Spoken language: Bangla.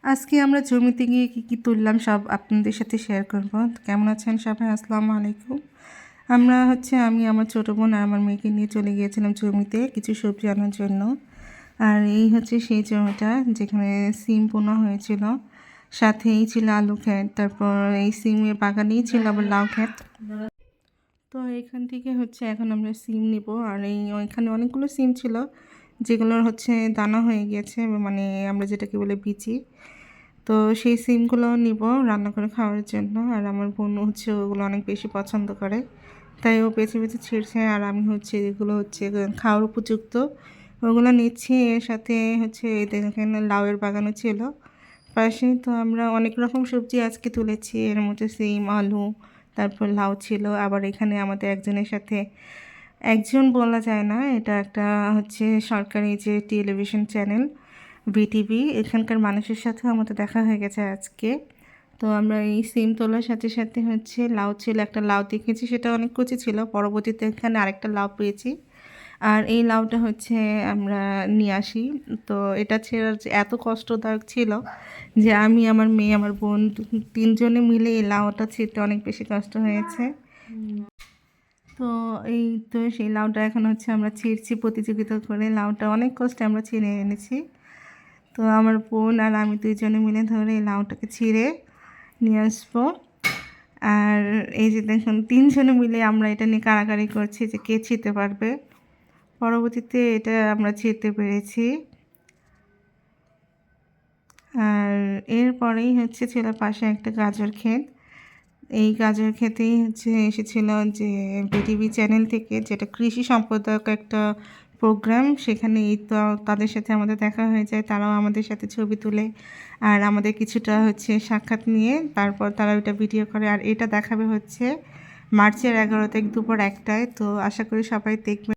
আজকে আমরা জমিতে গিয়ে কী তুললাম সব আপনাদের সাথে শেয়ার করব। কেমন আছেন সবাই? আসসালামু আলাইকুম। আমি আমার ছোটো বোন আর আমার মেয়েকে নিয়ে চলে গিয়েছিলাম জমিতে কিছু সবজি আনার জন্য। আর এই হচ্ছে সেই জমিটা যেখানে সিম বোনা হয়েছিল, সাথেই ছিল আলু ক্ষেত, তারপর এই সিমের বাগানেই ছিল আবার লাউ ক্ষেত। তো এখান থেকে এখন আমরা সিম নিব। আর ওইখানে অনেকগুলো সিম ছিল যেগুলোর দানা হয়ে গিয়েছে, মানে আমরা যেটাকে বলে বিচি। তো সেই সিমগুলো নিব রান্না করে খাওয়ার জন্য। আর আমার বোন ওগুলো অনেক বেশি পছন্দ করে, তাই ও বেছে বেছে ছিঁড়ছে। আর আমি এগুলো খাওয়ার উপযুক্ত ওগুলো নিচ্ছি। এর সাথে দেখেন লাউয়ের বাগানও ছিল পাশে। তো আমরা অনেক রকম সবজি আজকে তুলেছি, এর মধ্যে সিম, আলু, তারপর লাউ ছিল। আবার এখানে আমাদের একজন বলা যায় না, এটা একটা সরকারি যে টেলিভিশন চ্যানেল বিটিভি, এখানকার মানুষের সাথেও আমাদের দেখা হয়ে গেছে আজকে। তো আমরা এই সিম তোলার সাথে সাথে লাউ ছিল, একটা লাউ দেখেছি, সেটা অনেক কচি ছিল। পরবর্তীতে এখানে আরেকটা লাউ পেয়েছি, আর এই লাউটা আমরা নিয়ে আসি। তো এটা এত কষ্টদায়ক ছিল যে আমি, আমার মেয়ে, আমার বোন তিনজনে মিলে এই লাউটা ছিঁড়তে অনেক বেশি কষ্ট হয়েছে। তো সেই লাউটা এখন আমরা ছিঁড়ছি প্রতিযোগিতা করে। লাউটা অনেক কষ্টে আমরা ছিঁড়ে এনেছি। তো আমার বোন আর আমি দুইজনে মিলে ধরে এই লাউটাকে ছিঁড়ে নিয়ে আসবো। আর এই যে দেখুন, তিনজনে মিলে আমরা এটা নিয়ে কাড়াকাড়ি করছি যে কে ছিঁড়তে পারবে। পরবর্তীতে এটা আমরা ছিঁড়তে পেরেছি। আর এরপরেই ছিল পাশে একটা গাজর ক্ষেত। এই গাজর ক্ষেতেই এসেছিল যে বিটিভি চ্যানেল থেকে, যেটা কৃষি সম্পাদক একটা প্রোগ্রাম, সেখানে তো তাদের সাথে আমাদের দেখা হয়ে যায়। তারাও আমাদের সাথে ছবি তুলে আর আমাদের কিছুটা সাক্ষাৎ নিয়ে তারপর তারা ওইটা ভিডিও করে। আর এটা দেখাবে মার্চের 11 তারিখ দুপুর 1টায়। তো আশা করি সবাই দেখবে।